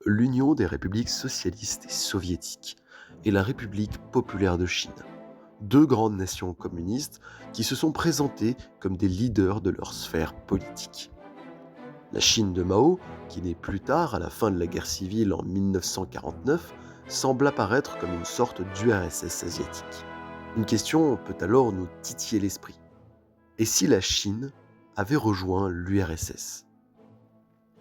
l'Union des républiques socialistes et soviétiques et la République populaire de Chine, deux grandes nations communistes qui se sont présentées comme des leaders de leur sphère politique. La Chine de Mao, qui naît plus tard, à la fin de la guerre civile en 1949, semble apparaître comme une sorte d'URSS asiatique. Une question peut alors nous titiller l'esprit. Et si la Chine avait rejoint l'URSS?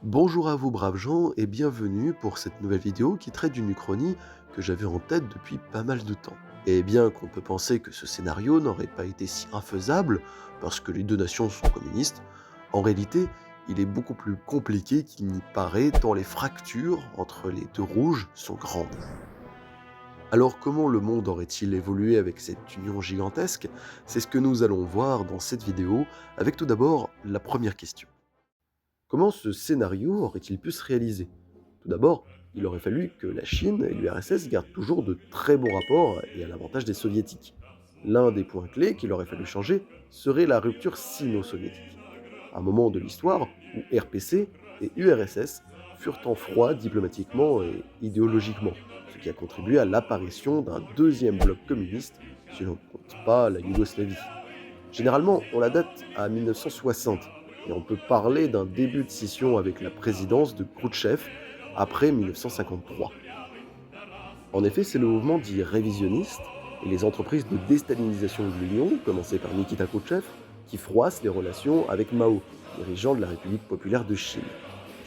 Bonjour à vous braves gens et bienvenue pour cette nouvelle vidéo qui traite d'une uchronie que j'avais en tête depuis pas mal de temps. Et bien qu'on peut penser que ce scénario n'aurait pas été si infaisable parce que les deux nations sont communistes, en réalité il est beaucoup plus compliqué qu'il n'y paraît tant les fractures entre les deux rouges sont grandes. Alors comment le monde aurait-il évolué avec cette union gigantesque? C'est ce que nous allons voir dans cette vidéo avec tout d'abord la première question. Comment ce scénario aurait-il pu se réaliser? Tout d'abord, il aurait fallu que la Chine et l'URSS gardent toujours de très bons rapports et à l'avantage des soviétiques. L'un des points clés qu'il aurait fallu changer serait la rupture sino-soviétique, un moment de l'histoire où RPC et URSS furent en froid diplomatiquement et idéologiquement, ce qui a contribué à l'apparition d'un deuxième bloc communiste, si l'on ne compte pas la Yougoslavie. Généralement, on la date à 1960, et on peut parler d'un début de scission avec la présidence de Khrouchtchev après 1953. En effet, c'est le mouvement dit révisionniste et les entreprises de déstalinisation de l'Union, commencées par Nikita Khrouchtchev, qui froissent les relations avec Mao, dirigeant de la République populaire de Chine.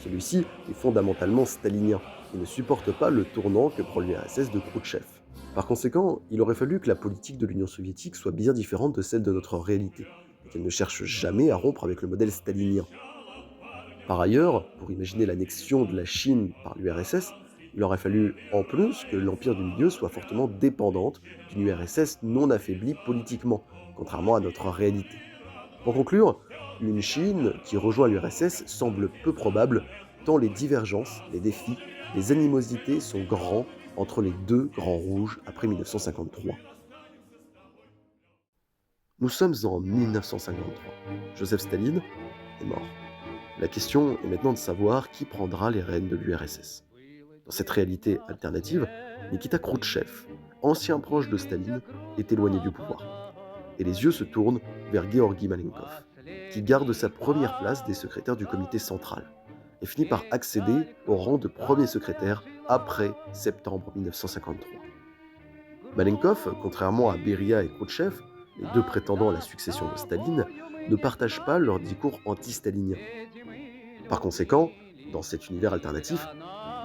Celui-ci est fondamentalement stalinien et ne supporte pas le tournant que prend l'URSS de Khrouchtchev. Par conséquent, il aurait fallu que la politique de l'Union soviétique soit bien différente de celle de notre réalité, et qu'elle ne cherche jamais à rompre avec le modèle stalinien. Par ailleurs, pour imaginer l'annexion de la Chine par l'URSS, il aurait fallu en plus que l'Empire du Milieu soit fortement dépendante d'une URSS non affaiblie politiquement, contrairement à notre réalité. Pour conclure, une Chine qui rejoint l'URSS semble peu probable tant les divergences, les défis, les animosités sont grands entre les deux grands rouges après 1953. Nous sommes en 1953. Joseph Staline est mort. La question est maintenant de savoir qui prendra les rênes de l'URSS. Dans cette réalité alternative, Nikita Khrouchtchev, ancien proche de Staline, est éloigné du pouvoir. Et les yeux se tournent vers Georgi Malenkov, qui garde sa première place des secrétaires du comité central, et finit par accéder au rang de premier secrétaire après septembre 1953. Malenkov, contrairement à Beria et Khrouchtchev, les deux prétendants à la succession de Staline, ne partagent pas leur discours anti-stalinien. Par conséquent, dans cet univers alternatif,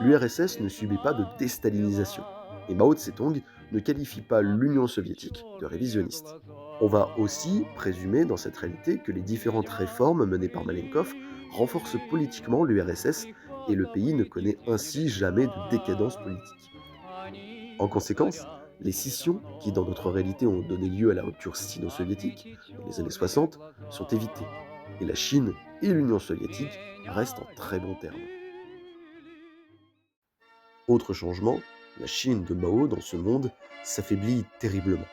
l'URSS ne subit pas de déstalinisation, et Mao Tse-tung ne qualifie pas l'Union soviétique de révisionniste. On va aussi présumer dans cette réalité que les différentes réformes menées par Malenkov renforcent politiquement l'URSS et le pays ne connaît ainsi jamais de décadence politique. En conséquence, les scissions, qui dans notre réalité ont donné lieu à la rupture sino-soviétique dans les années 60, sont évitées, et la Chine et l'Union soviétique restent en très bons termes. Autre changement, la Chine de Mao dans ce monde s'affaiblit terriblement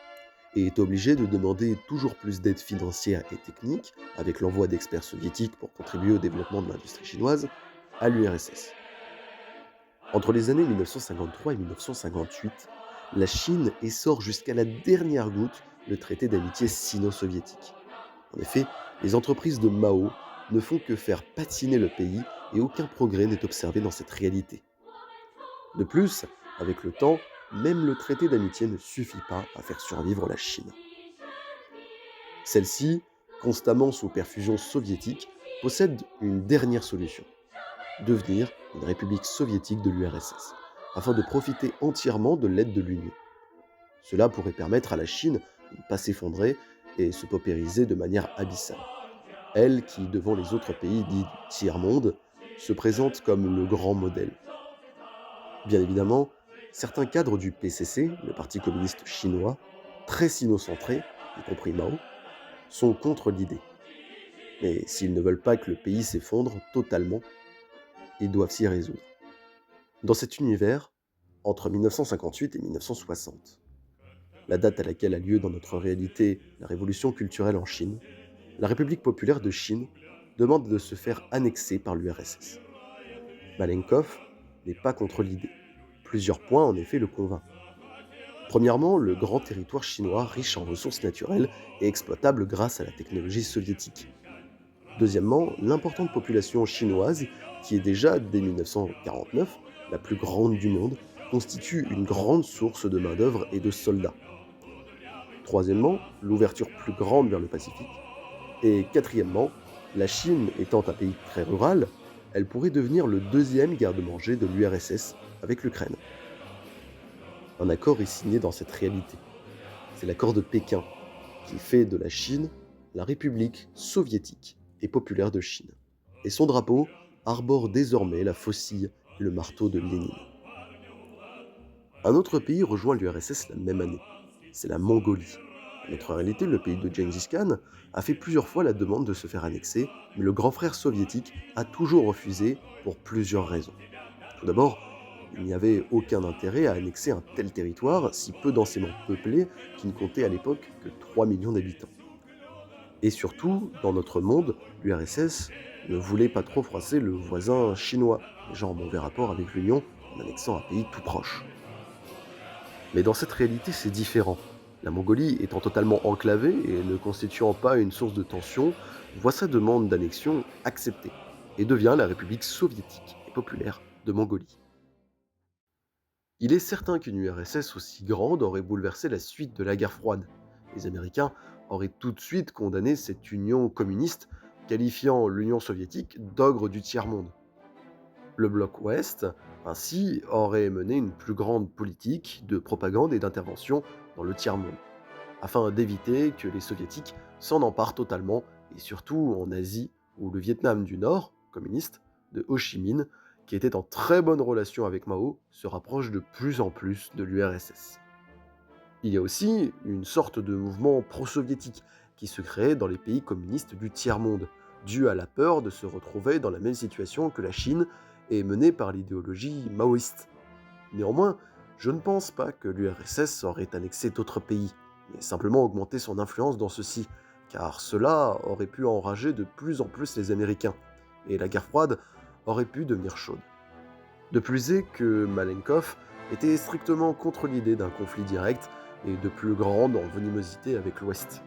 et est obligée de demander toujours plus d'aide financière et technique, avec l'envoi d'experts soviétiques pour contribuer au développement de l'industrie chinoise, à l'URSS. Entre les années 1953 et 1958, la Chine essore jusqu'à la dernière goutte le traité d'amitié sino-soviétique. En effet, les entreprises de Mao ne font que faire patiner le pays et aucun progrès n'est observé dans cette réalité. De plus, avec le temps, même le traité d'amitié ne suffit pas à faire survivre la Chine. Celle-ci, constamment sous perfusion soviétique, possède une dernière solution: devenir une république soviétique de l'URSS, afin de profiter entièrement de l'aide de l'Union. Cela pourrait permettre à la Chine de ne pas s'effondrer et se paupériser de manière abyssale. Elle qui, devant les autres pays dits du tiers-monde, se présente comme le grand modèle. Bien évidemment, certains cadres du PCC, le Parti communiste chinois, très sino-centrés, y compris Mao, sont contre l'idée. Mais s'ils ne veulent pas que le pays s'effondre totalement, ils doivent s'y résoudre. Dans cet univers, entre 1958 et 1960, la date à laquelle a lieu dans notre réalité la révolution culturelle en Chine, la République populaire de Chine demande de se faire annexer par l'URSS. Malenkov n'est pas contre l'idée. Plusieurs points en effet le convainquent. Premièrement, le grand territoire chinois riche en ressources naturelles et exploitable grâce à la technologie soviétique. Deuxièmement, l'importante population chinoise, qui est déjà dès 1949 la plus grande du monde, constitue une grande source de main-d'œuvre et de soldats. Troisièmement, l'ouverture plus grande vers le Pacifique. Et quatrièmement, la Chine étant un pays très rural, elle pourrait devenir le deuxième garde-manger de l'URSS avec l'Ukraine. Un accord est signé dans cette réalité. C'est l'accord de Pékin, qui fait de la Chine la République soviétique et populaire de Chine. Et son drapeau arbore désormais la faucille et le marteau de Lénine. Un autre pays rejoint l'URSS la même année, c'est la Mongolie. En notre réalité, le pays de Gengis Khan a fait plusieurs fois la demande de se faire annexer, mais le grand frère soviétique a toujours refusé pour plusieurs raisons. Tout d'abord, il n'y avait aucun intérêt à annexer un tel territoire si peu densément peuplé qui ne comptait à l'époque que 3 millions d'habitants. Et surtout, dans notre monde, l'URSS ne voulait pas trop froisser le voisin chinois, déjà en mauvais rapport avec l'Union, en annexant un pays tout proche. Mais dans cette réalité, c'est différent. La Mongolie étant totalement enclavée et ne constituant pas une source de tension, voit sa demande d'annexion acceptée et devient la République soviétique et populaire de Mongolie. Il est certain qu'une URSS aussi grande aurait bouleversé la suite de la guerre froide. Les Américains auraient tout de suite condamné cette union communiste, qualifiant l'Union soviétique d'ogre du tiers-monde. Le bloc Ouest, ainsi, aurait mené une plus grande politique de propagande et d'intervention dans le tiers-monde, afin d'éviter que les soviétiques s'en emparent totalement, et surtout en Asie, où le Vietnam du Nord, communiste, de Ho Chi Minh, qui était en très bonne relation avec Mao, se rapproche de plus en plus de l'URSS. Il y a aussi une sorte de mouvement pro-soviétique qui se crée dans les pays communistes du tiers-monde, dû à la peur de se retrouver dans la même situation que la Chine et menée par l'idéologie maoïste. Néanmoins, je ne pense pas que l'URSS aurait annexé d'autres pays, mais simplement augmenté son influence dans ceux-ci, car cela aurait pu enrager de plus en plus les Américains, et la guerre froide aurait pu devenir chaude. De plus est que Malenkov était strictement contre l'idée d'un conflit direct et de plus grande envenimosité avec l'Ouest.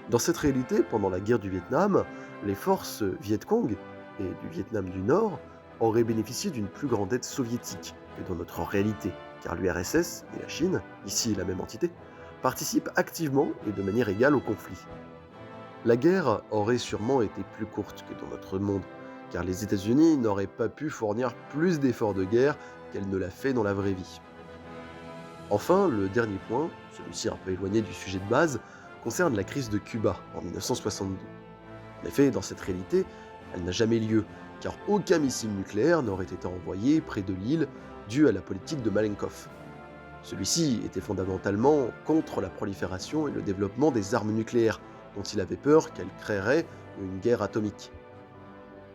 Dans cette réalité, pendant la guerre du Vietnam, les forces Viet Cong et du Vietnam du Nord auraient bénéficié d'une plus grande aide soviétique que dans notre réalité, car l'URSS et la Chine, ici la même entité, participent activement et de manière égale au conflit. La guerre aurait sûrement été plus courte que dans notre monde, car les États-Unis n'auraient pas pu fournir plus d'efforts de guerre qu'elle ne l'a fait dans la vraie vie. Enfin, le dernier point, celui-ci un peu éloigné du sujet de base, concerne la crise de Cuba en 1962. En effet, dans cette réalité, elle n'a jamais lieu, car aucun missile nucléaire n'aurait été envoyé près de l'île dû à la politique de Malenkov. Celui-ci était fondamentalement contre la prolifération et le développement des armes nucléaires, dont il avait peur qu'elles créeraient une guerre atomique.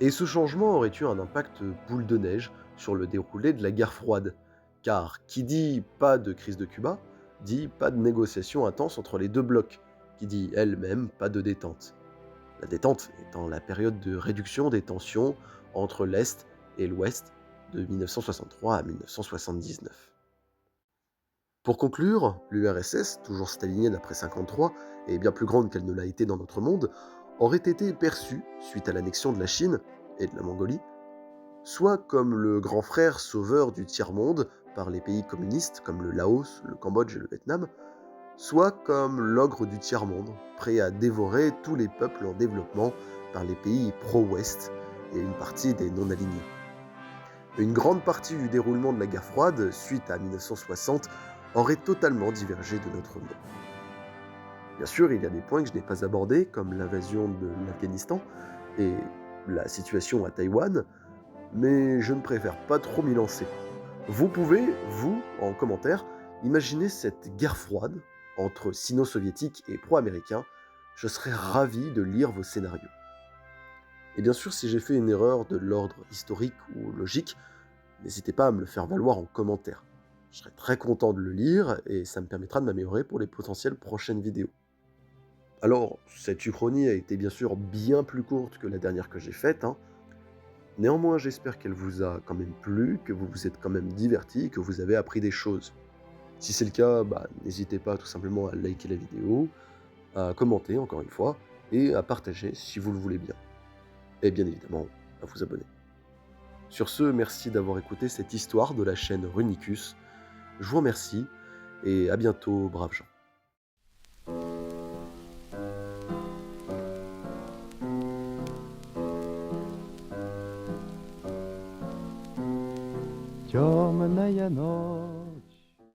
Et ce changement aurait eu un impact boule de neige sur le déroulé de la guerre froide, car qui dit pas de crise de Cuba, dit pas de négociation intense entre les deux blocs, qui dit elle-même pas de détente. La détente étant la période de réduction des tensions entre l'Est et l'Ouest de 1963 à 1979. Pour conclure, l'URSS, toujours stalinienne après 1953 et bien plus grande qu'elle ne l'a été dans notre monde, aurait été perçue, suite à l'annexion de la Chine et de la Mongolie, soit comme le grand frère sauveur du tiers-monde par les pays communistes comme le Laos, le Cambodge et le Vietnam, soit comme l'ogre du tiers-monde, prêt à dévorer tous les peuples en développement par les pays pro-Ouest et une partie des non-alignés. Une grande partie du déroulement de la guerre froide, suite à 1960, aurait totalement divergé de notre monde. Bien sûr, il y a des points que je n'ai pas abordés, comme l'invasion de l'Afghanistan et la situation à Taïwan, mais je ne préfère pas trop m'y lancer. Vous pouvez, vous, en commentaire, imaginer cette guerre froide entre sino-soviétiques et pro-américains. Je serais ravi de lire vos scénarios. Et bien sûr, si j'ai fait une erreur de l'ordre historique ou logique, n'hésitez pas à me le faire valoir en commentaire. Je serai très content de le lire et ça me permettra de m'améliorer pour les potentielles prochaines vidéos. Alors, cette uchronie a été bien sûr bien plus courte que la dernière que j'ai faite, Néanmoins, j'espère qu'elle vous a quand même plu, que vous vous êtes quand même divertis, que vous avez appris des choses. Si c'est le cas, n'hésitez pas tout simplement à liker la vidéo, à commenter encore une fois, et à partager si vous le voulez bien. Et bien évidemment, à vous abonner. Sur ce, merci d'avoir écouté cette histoire de la chaîne Runicus. Je vous remercie et à bientôt, braves gens. Темная ночь